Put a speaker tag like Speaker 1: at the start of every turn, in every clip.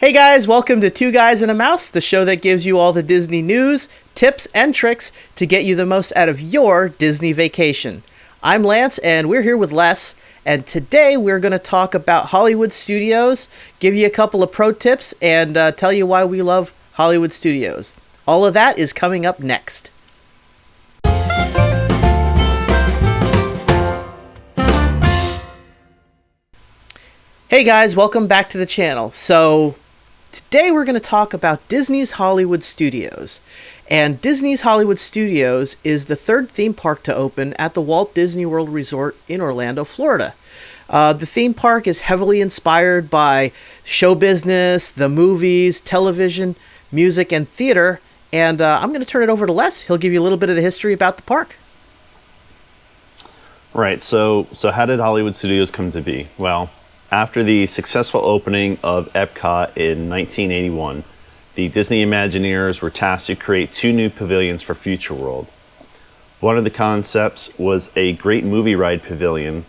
Speaker 1: Hey guys, welcome to Two Guys and a Mouse, the show that gives you all the Disney news, tips, and tricks to get you the most out of your Disney vacation. I'm Lance, and we're here with Les, and today we're going to talk about Hollywood Studios, give you a couple of pro tips, and tell you why we love Hollywood Studios. All of that is coming up next. Hey guys, welcome back to the channel. So today we're going to talk about Disney's Hollywood Studios. And Disney's Hollywood Studios is the third theme park to open at the Walt Disney World Resort in Orlando, Florida. The theme park is heavily inspired by show business, the movies, television, music, and theater. And I'm going to turn it over to Les. He'll give you a little bit of the history about the park.
Speaker 2: Right, so how did Hollywood Studios come to be? Well, after the successful opening of Epcot in 1981, the Disney Imagineers were tasked to create two new pavilions for Future World. One of the concepts was a great movie ride pavilion,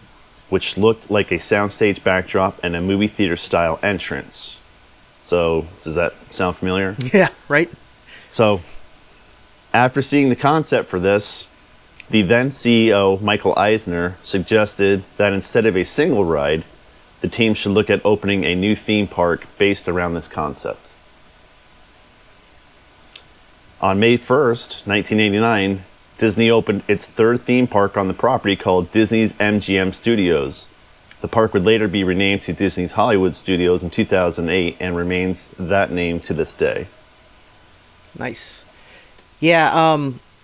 Speaker 2: which looked like a soundstage backdrop and a movie theater style entrance. So, does that sound familiar?
Speaker 1: Yeah, right?
Speaker 2: So, after seeing the concept for this, the then CEO, Michael Eisner, suggested that instead of a single ride, the team should look at opening a new theme park based around this concept. On May 1st, 1989, Disney opened its third theme park on the property called Disney's Mgm Studios. The park would later be renamed to Disney's Hollywood Studios in 2008 and remains that name to this day.
Speaker 1: Nice. Yeah,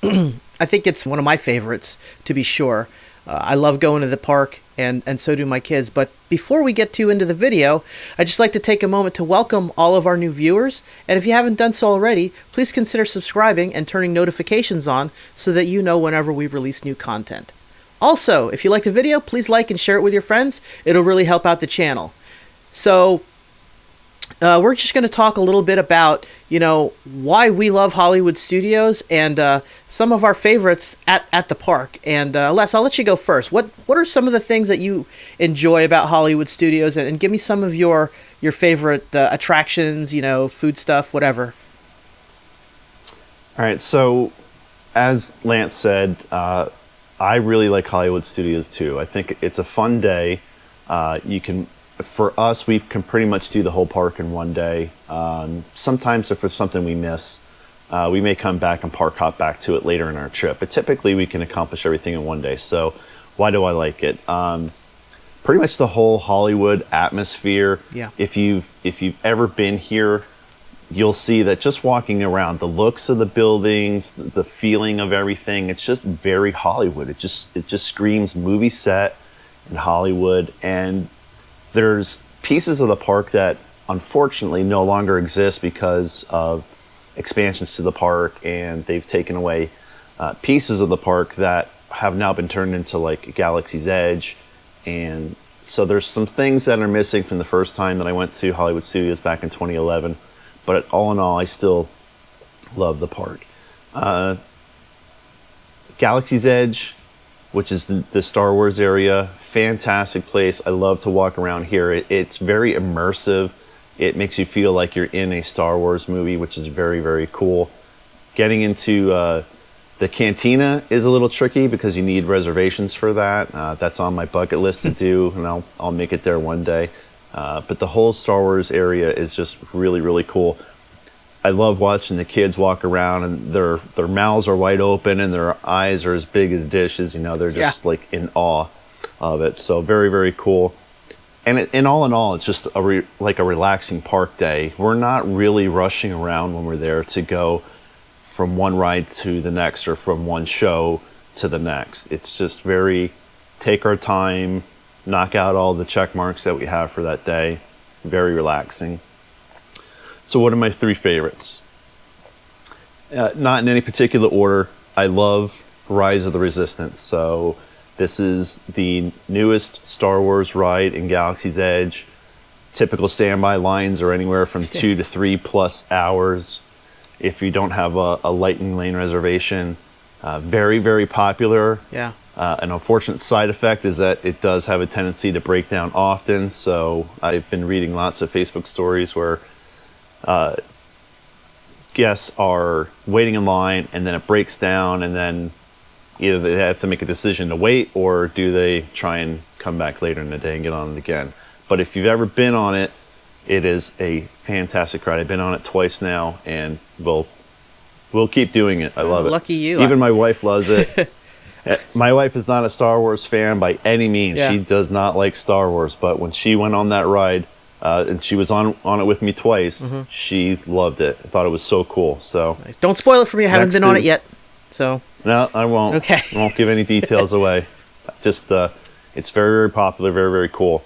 Speaker 1: I think it's one of my favorites, to be sure. I love going to the park, and so do my kids. But before we get too into the video, I'd just like to take a moment to welcome all of our new viewers. And if you haven't done so already, please consider subscribing and turning notifications on so that you know whenever we release new content. Also, if you like the video, please like and share it with your friends. It'll really help out the channel. So we're just going to talk a little bit about, why we love Hollywood Studios and some of our favorites at the park. And Les, I'll let you go first. What are some of the things that you enjoy about Hollywood Studios? And give me some of your favorite attractions, food stuff, whatever.
Speaker 2: All right, so as Lance said, I really like Hollywood Studios too. I think it's a fun day. For us, we can pretty much do the whole park in one day. Sometimes if there's something we miss, we may come back and park hop back to it later in our trip. But typically we can accomplish everything in one day. So why do I like it? Pretty much the whole Hollywood atmosphere.
Speaker 1: Yeah.
Speaker 2: If you've ever been here, you'll see that just walking around, the looks of the buildings, the feeling of everything, it's just very Hollywood. It just screams movie set in Hollywood. And there's pieces of the park that unfortunately no longer exist because of expansions to the park, and they've taken away pieces of the park that have now been turned into like Galaxy's Edge. And so there's some things that are missing from the first time that I went to Hollywood Studios back in 2011. But all in all, I still love the park. Galaxy's Edge, which is the Star Wars area, fantastic place. I love to walk around here. It's very immersive. It makes you feel like you're in a Star Wars movie, which is very, very cool. Getting into the cantina is a little tricky because you need reservations for that. That's on my bucket list to do, and I'll make it there one day. But the whole Star Wars area is just really, really cool. I love watching the kids walk around, and their mouths are wide open and their eyes are as big as dishes. They're just like in awe of it. So very, very cool. And all in all, it's just like a relaxing park day. We're not really rushing around when we're there to go from one ride to the next or from one show to the next. It's just very take our time, knock out all the check marks that we have for that day. Very relaxing. So what are my three favorites? Not in any particular order. I love Rise of the Resistance. So this is the newest Star Wars ride in Galaxy's Edge. Typical standby lines are anywhere from 2 to 3+ hours if you don't have a Lightning Lane reservation. Very, very popular.
Speaker 1: Yeah.
Speaker 2: An unfortunate side effect is that it does have a tendency to break down often. So I've been reading lots of Facebook stories where guests are waiting in line and then it breaks down, and then either they have to make a decision to wait, or do they try and come back later in the day and get on it again. But if you've ever been on it, it is a fantastic ride. I've been on it twice now, and we'll keep doing it. I love it.
Speaker 1: Lucky you.
Speaker 2: Even my wife loves it. My wife is not a Star Wars fan by any means.
Speaker 1: Yeah.
Speaker 2: She does not like Star Wars, but when she went on that ride, and she was on it with me twice, she loved it. I thought it was so cool. So
Speaker 1: Nice. Don't spoil it for me. I haven't been on it yet. So
Speaker 2: no, I won't.
Speaker 1: Okay.
Speaker 2: I won't give any details away. Just it's very, very popular, very, very cool.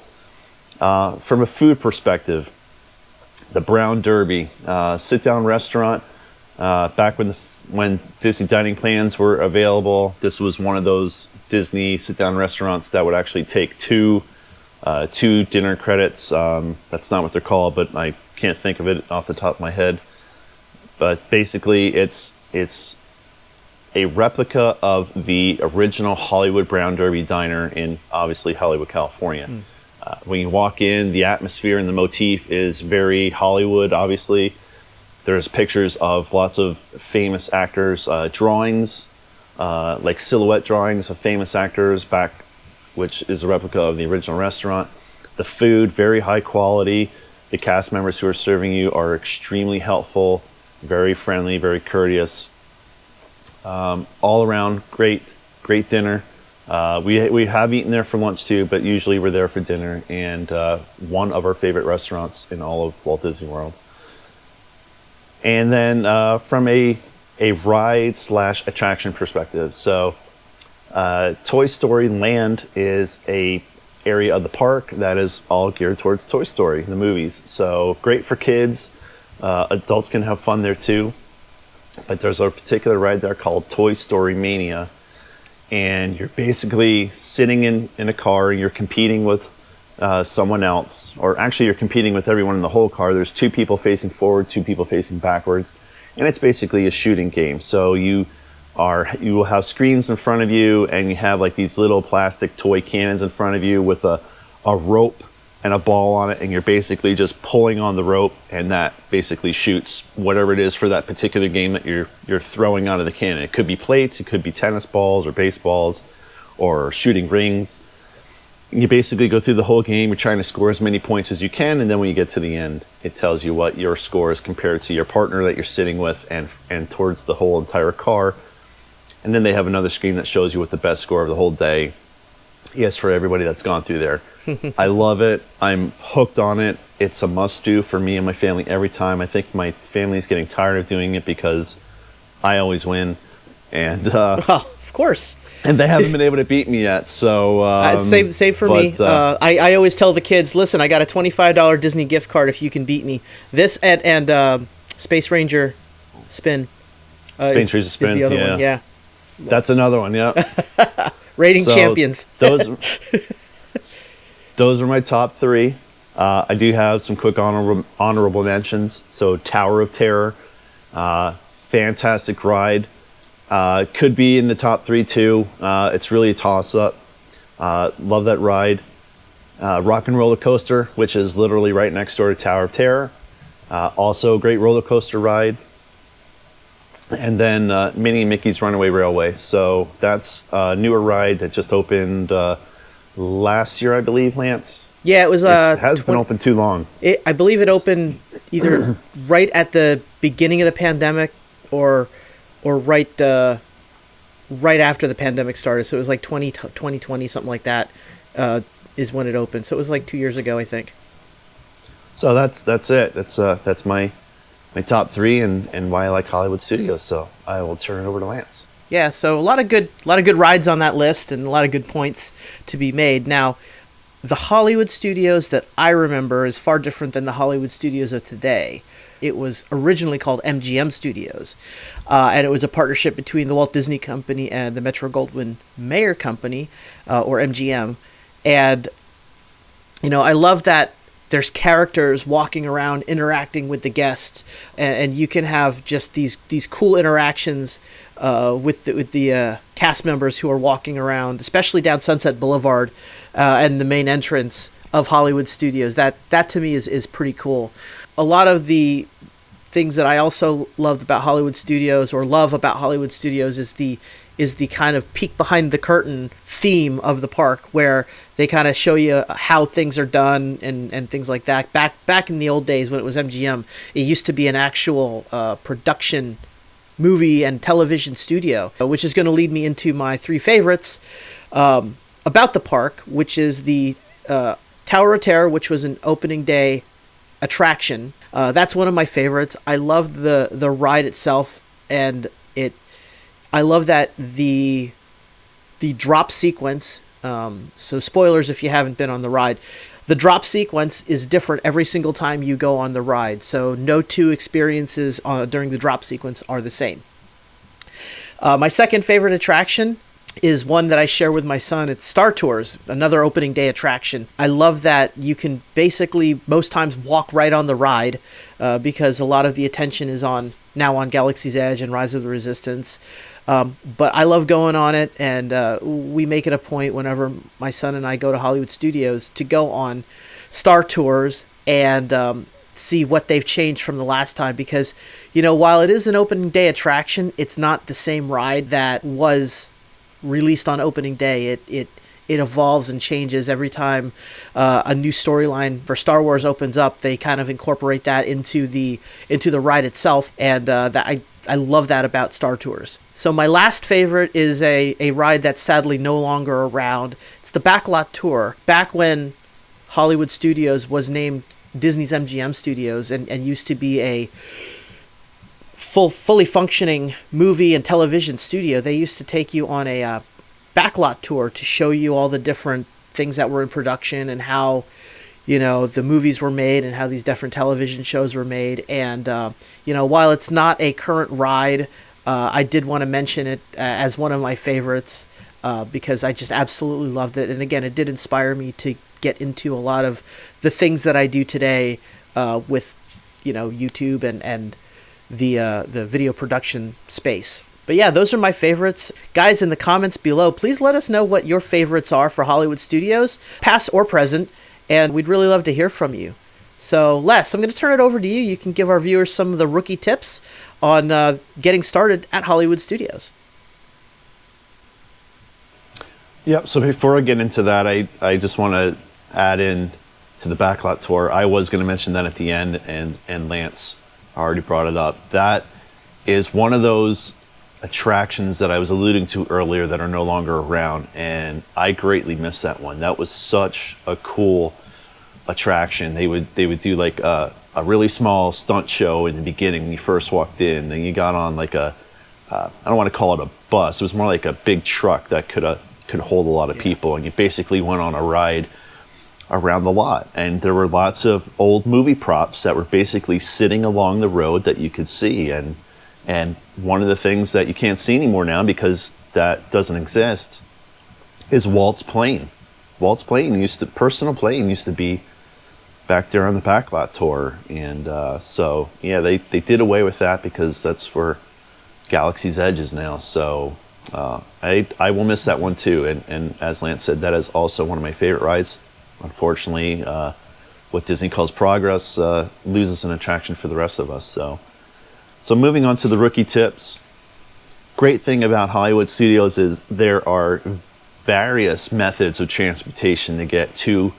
Speaker 2: From a food perspective, the Brown Derby, sit-down restaurant. Back when Disney dining plans were available, this was one of those Disney sit-down restaurants that would actually take two dinner credits. That's not what they're called, but I can't think of it off the top of my head. But basically, it's a replica of the original Hollywood Brown Derby diner in, obviously, Hollywood, California. When you walk in, the atmosphere and the motif is very Hollywood, obviously. There's pictures of lots of famous actors, drawings, like silhouette drawings of famous actors back, which is a replica of the original restaurant. The food, very high quality. The cast members who are serving you are extremely helpful, very friendly, very courteous. All around, great dinner. We have eaten there for lunch too, but usually we're there for dinner, and one of our favorite restaurants in all of Walt Disney World. And then from a ride / attraction perspective, so Toy Story Land is a area of the park that is all geared towards Toy Story, the movies. So great for kids. Adults can have fun there too. But there's a particular ride there called Toy Story Mania, and you're basically sitting in a car, and you're competing with someone else, or actually you're competing with everyone in the whole car. There's 2 people facing forward, 2 people facing backwards, and it's basically a shooting game. So you will have screens in front of you, and you have like these little plastic toy cannons in front of you with a rope and a ball on it, and you're basically just pulling on the rope, and that basically shoots whatever it is for that particular game that you're throwing out of the cannon. It could be plates, it could be tennis balls or baseballs or shooting rings. You basically go through the whole game, you're trying to score as many points as you can, and then when you get to the end, it tells you what your score is compared to your partner that you're sitting with, and towards the whole entire car. And then they have another screen that shows you what the best score of the whole day is for everybody that's gone through there. I love it. I'm hooked on it. It's a must-do for me and my family every time. I think my family's getting tired of doing it because I always win. And
Speaker 1: well, of course.
Speaker 2: And they haven't been able to beat me yet. So
Speaker 1: same for me. I always tell the kids, listen, I got a $25 Disney gift card if you can beat me. This and Space Ranger Spin.
Speaker 2: Space Ranger Spin,
Speaker 1: is the other one. Yeah.
Speaker 2: That's another one, yeah.
Speaker 1: Rating champions.
Speaker 2: Those are my top 3. I do have some quick honorable mentions. So Tower of Terror, fantastic ride. Could be in the top 3 too. It's really a toss-up. Love that ride. Rock and Roller Coaster, which is literally right next door to Tower of Terror. Also a great roller coaster ride. And then Minnie and Mickey's Runaway Railway. So that's a newer ride that just opened last year, I believe, Lance.
Speaker 1: Yeah, it was.
Speaker 2: It has been open too long.
Speaker 1: I believe it opened either right at the beginning of the pandemic or right after the pandemic started. So it was like 2020, something like that, is when it opened. So it was like 2 years ago, I think.
Speaker 2: So that's it. That's my top 3 and why I like Hollywood Studios. So I will turn it over to Lance.
Speaker 1: Yeah, so a lot of good rides on that list and a lot of good points to be made. Now, the Hollywood Studios that I remember is far different than the Hollywood Studios of today. It was originally called Mgm Studios, and it was a partnership between the Walt Disney Company and the Metro-Goldwyn-Mayer Company, or MGM. And, you know, I love that there's characters walking around interacting with the guests, and you can have just these cool interactions with the cast members who are walking around, especially down Sunset Boulevard and the main entrance of Hollywood Studios. That to me is pretty cool. A lot of the things that I also loved about Hollywood Studios, or love about Hollywood Studios, is the kind of peek behind the curtain theme of the park, where they kind of show you how things are done and things like that. Back in the old days when it was MGM, it used to be an actual production movie and television studio, which is going to lead me into my three favorites about the park, which is the Tower of Terror, which was an opening day attraction. That's one of my favorites. I love the ride itself, and I love that the drop sequence. So spoilers if you haven't been on the ride. The drop sequence is different every single time you go on the ride. So no two experiences during the drop sequence are the same. My second favorite attraction is one that I share with my son. It's Star Tours, another opening day attraction. I love that you can basically most times walk right on the ride because a lot of the attention is now on Galaxy's Edge and Rise of the Resistance. But I love going on it, and we make it a point whenever my son and I go to Hollywood Studios to go on Star Tours and see what they've changed from the last time, because, while it is an opening day attraction, it's not the same ride that was released on opening day. It evolves and changes every time a new storyline for Star Wars opens up. They kind of incorporate that into the ride itself, and I love that about Star Tours. So my last favorite is a ride that's sadly no longer around. It's the Backlot Tour. Back when Hollywood Studios was named Disney's MGM Studios and used to be a fully functioning movie and television studio, they used to take you on a backlot tour to show you all the different things that were in production and how the movies were made and how these different television shows were made. And while it's not a current ride, I did want to mention it as one of my favorites because I just absolutely loved it. And again, it did inspire me to get into a lot of the things that I do today with YouTube and the video production space. But yeah, those are my favorites. Guys, in the comments below, please let us know what your favorites are for Hollywood Studios, past or present, and we'd really love to hear from you. So Les, I'm going to turn it over to you. You can give our viewers some of the rookie tips on getting started at Hollywood Studios.
Speaker 2: Yep, so before I get into that, I just want to add in to the Backlot Tour. I was going to mention that at the end, and Lance already brought it up. That is one of those attractions that I was alluding to earlier that are no longer around, and I greatly miss that one. That was such a cool attraction. They would do like a really small stunt show in the beginning when you first walked in, and you got on like I don't want to call it a bus. It was more like a big truck that could hold a lot of people, and you basically went on a ride around the lot, and there were lots of old movie props that were basically sitting along the road that you could see. And one of the things that you can't see anymore now, because that doesn't exist, is Walt's plane. Walt's plane personal plane used to be back there on the Backlot Tour. And so yeah, they did away with that because that's where Galaxy's Edge is now. So I will miss that one too. And as Lance said, that is also one of my favorite rides. Unfortunately, what Disney calls progress loses an attraction for the rest of us. So moving on to the rookie tips. Great thing about Hollywood Studios is there are various methods of transportation to get to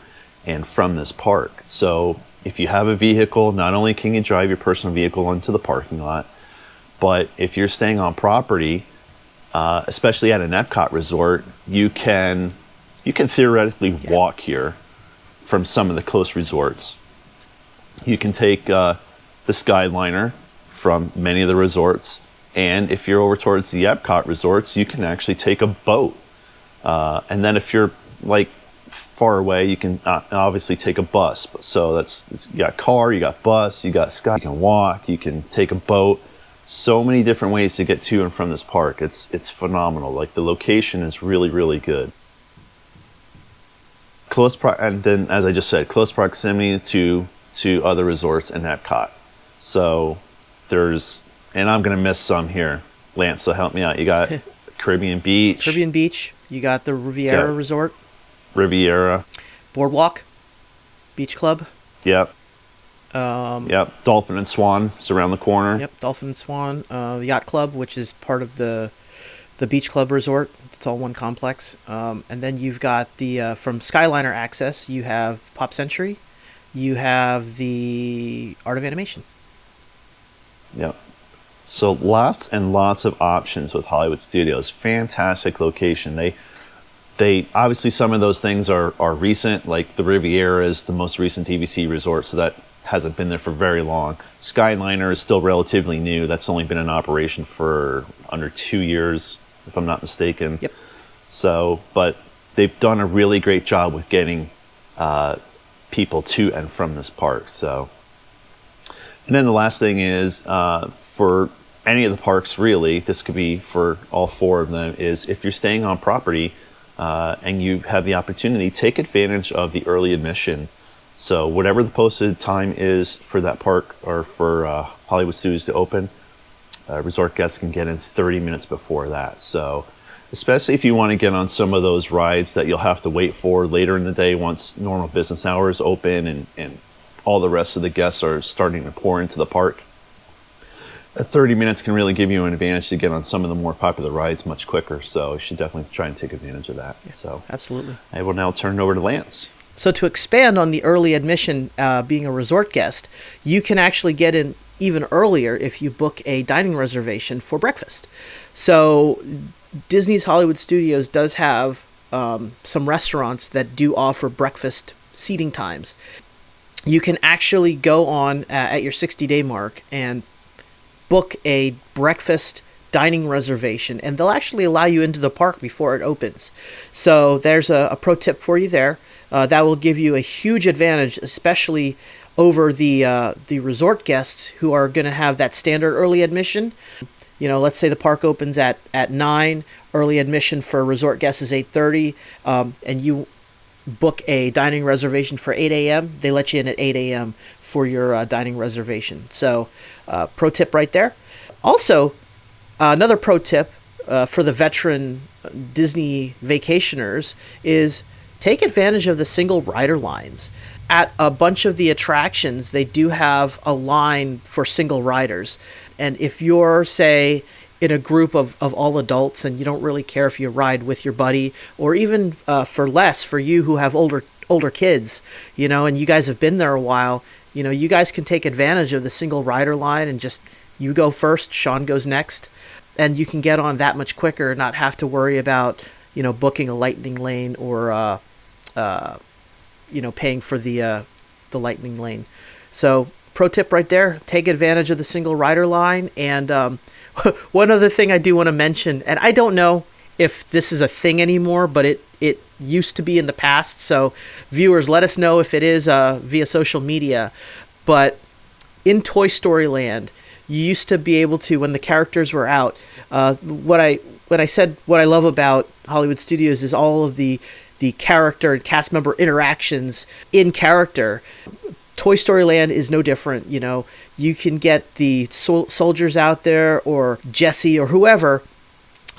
Speaker 2: and from this park. So if you have a vehicle, not only can you drive your personal vehicle into the parking lot, but if you're staying on property, especially at an Epcot resort, you can theoretically walk here from some of the close resorts. You can take the Skyliner from many of the resorts, and if you're over towards the Epcot resorts, you can actually take a boat. And then if you're like far away, you can obviously take a bus. So you got car, you got bus, you got sky, you can walk, you can take a boat. So many different ways to get to and from this park. It's phenomenal. Like, the location is really, really good. And then, as I just said, close proximity to other resorts and Epcot. So and I'm gonna miss some here. Lance, so help me out. You got Caribbean Beach.
Speaker 1: You got the Riviera Resort.
Speaker 2: Riviera.
Speaker 1: Boardwalk. Beach Club.
Speaker 2: Yep. Yep. Dolphin and Swan is around the corner.
Speaker 1: Yep, Dolphin and Swan. The Yacht Club, which is part of the Beach Club Resort. It's all one complex. And then you've got the from Skyliner Access, you have Pop Century, you have the Art of Animation.
Speaker 2: Yep. So lots and lots of options with Hollywood Studios. Fantastic location. They obviously, some of those things are recent, like the Riviera is the most recent DVC resort, so that hasn't been there for very long. Skyliner is still relatively new. That's only been in operation for under 2 years, if I'm not mistaken.
Speaker 1: Yep.
Speaker 2: So, but they've done a really great job with getting people to and from this park. So, and then the last thing is, for any of the parks, really, this could be for all 4 of them, is if you're staying on property and you have the opportunity, take advantage of the early admission. So whatever the posted time is for that park or for Hollywood Studios to open, resort guests can get in 30 minutes before that. So especially if you want to get on some of those rides that you'll have to wait for later in the day once normal business hours open and all the rest of the guests are starting to pour into the park. 30 minutes can really give you an advantage to get on some of the more popular rides much quicker. So you should definitely try and take advantage of that.
Speaker 1: Yeah,
Speaker 2: so
Speaker 1: absolutely.
Speaker 2: I will now turn it over to Lance.
Speaker 1: So to expand on the early admission, being a resort guest, you can actually get in even earlier if you book a dining reservation for breakfast. So Disney's Hollywood Studios does have some restaurants that do offer breakfast seating times. You can actually go on at your 60-day mark and book a breakfast dining reservation, and they'll actually allow you into the park before it opens. So there's a pro tip for you there. That will give you a huge advantage, especially over the resort guests who are going to have that standard early admission. You know, let's say the park opens at 9, early admission for resort guests is 8:30, and you book a dining reservation for 8 a.m., they let you in at 8 a.m. for your dining reservation. So pro tip right there. Also, another pro tip for the veteran Disney vacationers is take advantage of the single rider lines. At a bunch of the attractions, they do have a line for single riders. And if you're, say, in a group of all adults and you don't really care if you ride with your buddy, or even for less, for you who have older kids, you know, and you guys have been there a while, you know, you guys can take advantage of the single rider line and just, you go first, Sean goes next, and you can get on that much quicker and not have to worry about, you know, booking a lightning lane or, you know, paying for the lightning lane. So pro tip right there, take advantage of the single rider line. And one other thing I do want to mention, and I don't know if this is a thing anymore, but it used to be in the past. So viewers, let us know if it is via social media. But in Toy Story Land, you used to be able to, when the characters were out, when I said what I love about Hollywood Studios is all of the character and cast member interactions in character. Toy Story Land is no different. You know, you can get the soldiers out there or Jessie or whoever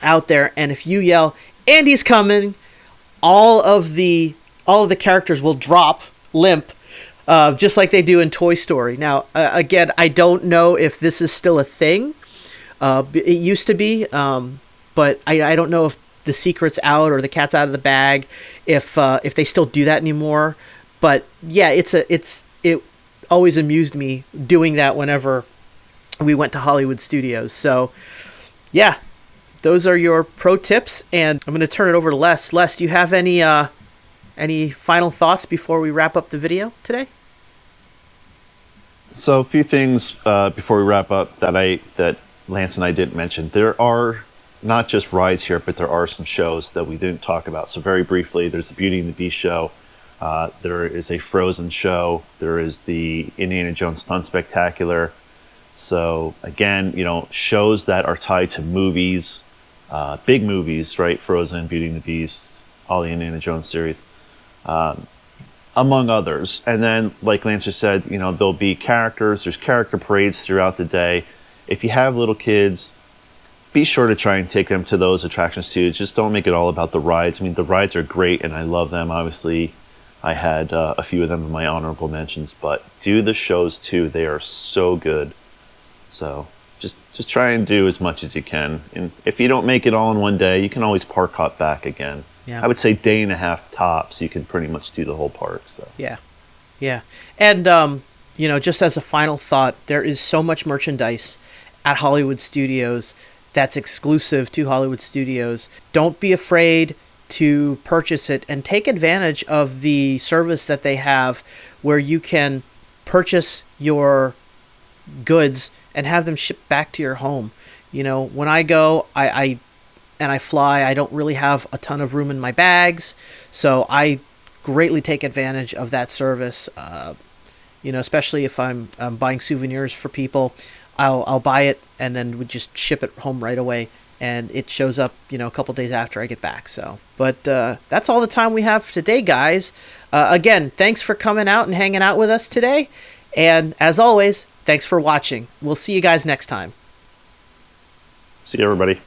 Speaker 1: out there, and if you yell, "Andy's coming," all of the characters will drop limp, just like they do in Toy Story. Now, again, I don't know if this is still a thing. It used to be, but I don't know if the secret's out or the cat's out of the bag, if they still do that anymore. But yeah, it always amused me doing that whenever we went to Hollywood Studios. So yeah, those are your pro tips, and I'm going to turn it over to Les. Les, do you have any final thoughts before we wrap up the video today?
Speaker 2: So a few things before we wrap up that Lance and I didn't mention. There are not just rides here, but there are some shows that we didn't talk about. So very briefly, there's the Beauty and the Beast show. There is a Frozen show. There is the Indiana Jones Stunt Spectacular. So again, you know, shows that are tied to movies, big movies, right? Frozen, Beauty and the Beast, all the Indiana Jones series, among others. And then, like Lance just said, you know, there'll be characters. There's character parades throughout the day. If you have little kids, be sure to try and take them to those attractions too. Just don't make it all about the rides. I mean, the rides are great and I love them. Obviously, I had a few of them in my honorable mentions, but do the shows too. They are so good. So just try and do as much as you can. And if you don't make it all in one day, you can always park hop back again.
Speaker 1: Yeah.
Speaker 2: I would say day and a half tops. You can pretty much do the whole park. So
Speaker 1: Yeah. Yeah. And, just as a final thought, there is so much merchandise at Hollywood Studios that's exclusive to Hollywood Studios. Don't be afraid to purchase it and take advantage of the service that they have where you can purchase your goods and have them shipped back to your home. When I go, I fly, I don't really have a ton of room in my bags, so I greatly take advantage of that service. Especially if I'm buying souvenirs for people, I'll buy it and then would just ship it home right away, and it shows up a couple days after I get back. So, but that's all the time we have for today, guys. Again, thanks for coming out and hanging out with us today, and as always, thanks for watching. We'll see you guys next time.
Speaker 2: see you, everybody.